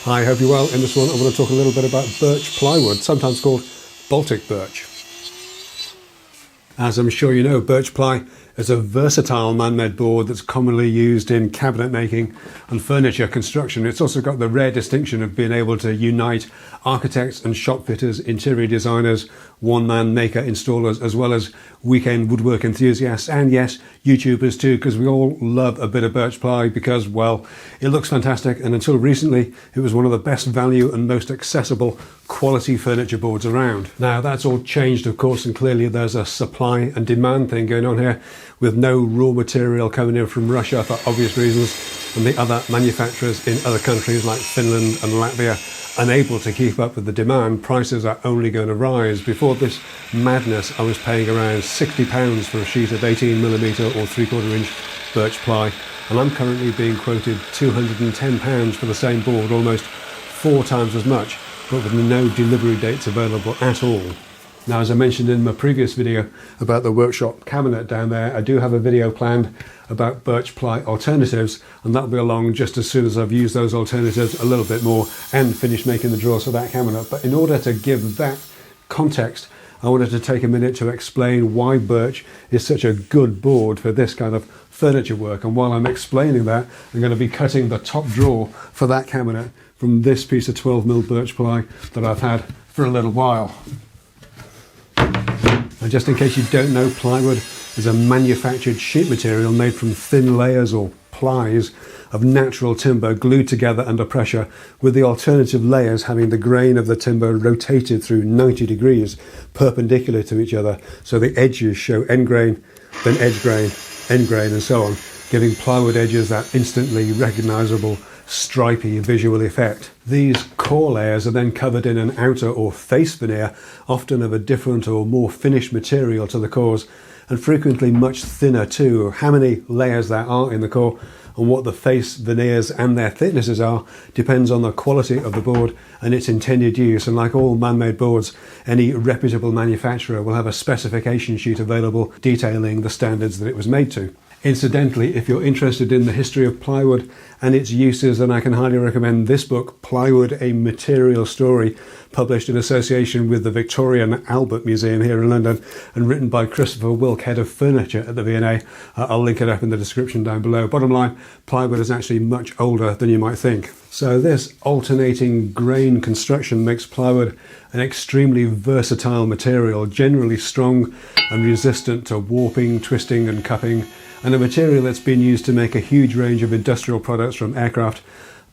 Hi, I hope you're well. In this one I want to talk a little bit about birch plywood, sometimes called Baltic birch. As I'm sure you know, birch ply is a versatile man-made board that's commonly used in cabinet making and furniture construction. It's also got the rare distinction of being able to unite architects and shop fitters, interior designers, one-man maker installers, as well as weekend woodwork enthusiasts, and yes, YouTubers too, because we all love a bit of birch ply because, well, it looks fantastic, and until recently it was one of the best value and most accessible quality furniture boards around. Now that's all changed, of course, and clearly there's a supply and demand thing going on here, with no raw material coming in from Russia for obvious reasons, and the other manufacturers in other countries like Finland and Latvia unable to keep up with the demand. Prices are only going to rise. Before this madness I was paying around £60 for a sheet of 18mm or 3/4 inch birch ply, and I'm currently being quoted £210 for the same board, almost 4 times as much, but with no delivery dates available at all. Now, as I mentioned in my previous video about the workshop cabinet down there, I do have a video planned about birch ply alternatives, and that'll be along just as soon as I've used those alternatives a little bit more and finished making the drawers for that cabinet. But in order to give that context, I wanted to take a minute to explain why birch is such a good board for this kind of furniture work. And while I'm explaining that, I'm going to be cutting the top drawer for that cabinet from this piece of 12mm birch ply that I've had for a little while. And just in case you don't know, plywood is a manufactured sheet material made from thin layers or plies of natural timber glued together under pressure, with the alternative layers having the grain of the timber rotated through 90 degrees perpendicular to each other, so the edges show end grain, then edge grain, end grain, and so on, giving plywood edges that instantly recognizable stripy visual effect. These core layers are then covered in an outer or face veneer, often of a different or more finished material to the cores, and frequently much thinner too. How many layers there are in the core and what the face veneers and their thicknesses are depends on the quality of the board and its intended use. And like all man-made boards, any reputable manufacturer will have a specification sheet available detailing the standards that it was made to. Incidentally, if you're interested in the history of plywood and its uses, then I can highly recommend this book, Plywood, A Material Story, published in association with the Victoria and Albert Museum here in London and written by Christopher Wilk, head of furniture at the V&A. I'll link it up in the description down below. Bottom line, plywood is actually much older than you might think. So this alternating grain construction makes plywood an extremely versatile material, generally strong and resistant to warping, twisting and cupping, and a material that's been used to make a huge range of industrial products, from aircraft,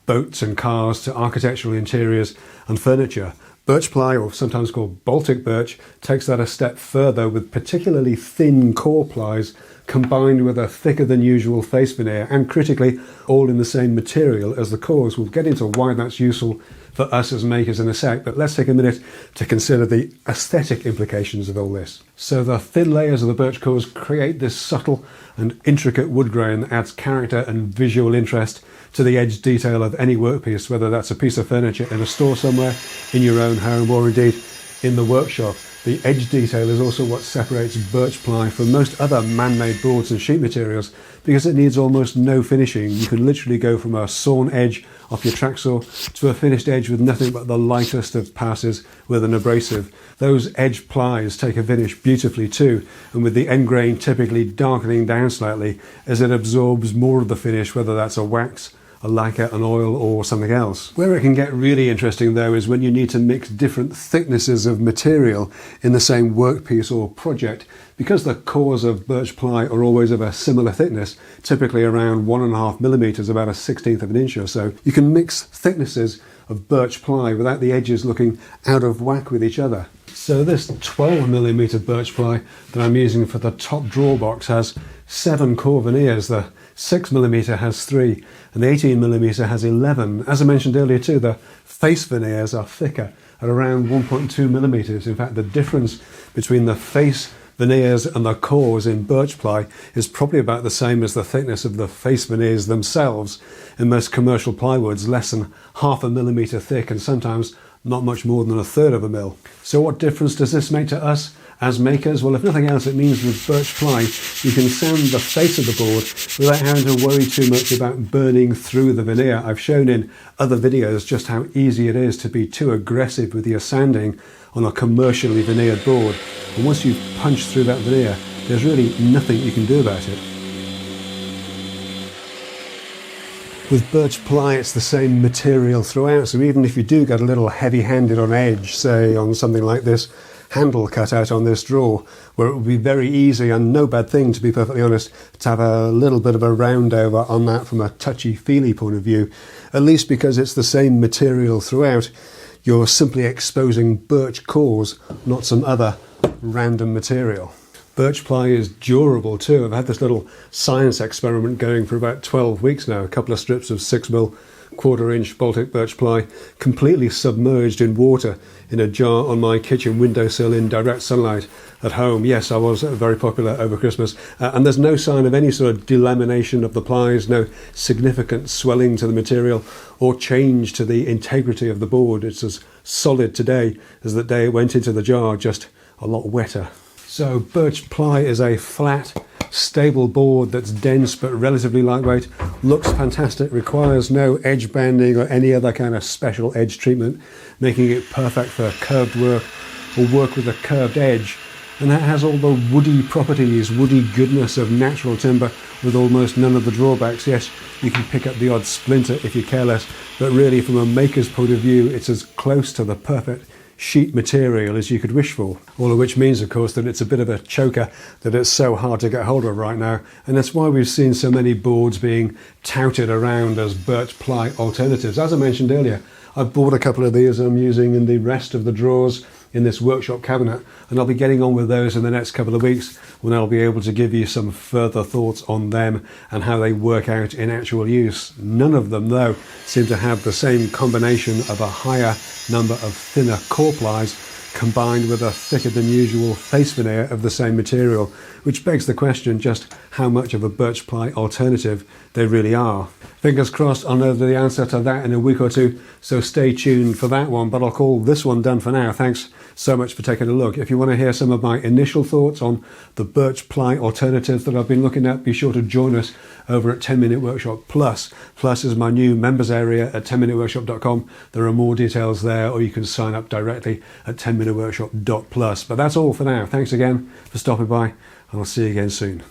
boats and cars to architectural interiors and furniture. Birch ply, or sometimes called Baltic birch, takes that a step further with particularly thin core plies combined with a thicker than usual face veneer, and critically all in the same material as the cores. We'll get into why that's useful for us as makers in a sec, but let's take a minute to consider the aesthetic implications of all this. So the thin layers of the birch cores create this subtle and intricate wood grain that adds character and visual interest to the edge detail of any workpiece, whether that's a piece of furniture in a store somewhere, in your own home, or indeed in the workshop. The edge detail is also what separates birch ply from most other man-made boards and sheet materials, because it needs almost no finishing. You can literally go from a sawn edge off your track saw to a finished edge with nothing but the lightest of passes with an abrasive. Those edge plies take a finish beautifully too, and with the end grain typically darkening down slightly as it absorbs more of the finish, whether that's a wax, a lacquer, an oil or something else. Where it can get really interesting though is when you need to mix different thicknesses of material in the same workpiece or project. Because the cores of birch ply are always of a similar thickness, typically around 1.5mm, about a 1/16 of an inch or so, you can mix thicknesses of birch ply without the edges looking out of whack with each other. So this 12mm birch ply that I'm using for the top drawer box has 7 core veneers. The 6mm has 3 and the 18mm has 11. As I mentioned earlier too, the face veneers are thicker at around 1.2mm. In fact, the difference between the face veneers and the cores in birch ply is probably about the same as the thickness of the face veneers themselves. In most commercial plywoods, less than 0.5mm thick, and sometimes not much more than 1/3 of a mil. So what difference does this make to us As makers, well, if nothing else, it means with birch ply, you can sand the face of the board without having to worry too much about burning through the veneer. I've shown in other videos just how easy it is to be too aggressive with your sanding on a commercially veneered board. And once you've punched through that veneer, there's really nothing you can do about it. With birch ply, it's the same material throughout, so even if you do get a little heavy-handed on edge, say on something like this handle cut out on this drawer, where it would be very easy and no bad thing, to be perfectly honest, to have a little bit of a round over on that from a touchy-feely point of view, at least because it's the same material throughout. You're simply exposing birch cores, not some other random material. Birch ply is durable too. I've had this little science experiment going for about 12 weeks now. A couple of strips of 6mm, 1/4-inch Baltic birch ply, completely submerged in water in a jar on my kitchen windowsill in direct sunlight at home. Yes, I was very popular over Christmas. And there's no sign of any sort of delamination of the plies, no significant swelling to the material or change to the integrity of the board. It's as solid today as the day it went into the jar, just a lot wetter. So birch ply is a flat, stable board that's dense but relatively lightweight, looks fantastic, requires no edge banding or any other kind of special edge treatment, making it perfect for curved work or work with a curved edge. And that has all the woody properties, woody goodness of natural timber with almost none of the drawbacks. Yes, you can pick up the odd splinter if you care less, but really from a maker's point of view, it's as close to the perfect sheet material as you could wish for. All of which means, of course, that it's a bit of a choker that it's so hard to get hold of right now, and that's why we've seen so many boards being touted around as birch ply alternatives. As I mentioned earlier, I've bought a couple of these I'm using in the rest of the drawers in this workshop cabinet, and I'll be getting on with those in the next couple of weeks when I'll be able to give you some further thoughts on them and how they work out in actual use. None of them, though, seem to have the same combination of a higher number of thinner core plies combined with a thicker than usual face veneer of the same material, which begs the question just how much of a birch ply alternative they really are. Fingers crossed I'll know the answer to that in a week or two, so stay tuned for that one, but I'll call this one done for now. Thanks so much for taking a look. If you want to hear some of my initial thoughts on the birch ply alternatives that I've been looking at, be sure to join us over at 10 Minute Workshop Plus. Plus is my new members area at 10minuteworkshop.com. There are more details there, or you can sign up directly at 10minuteworkshop.plus. But that's all for now. Thanks again for stopping by, and I'll see you again soon.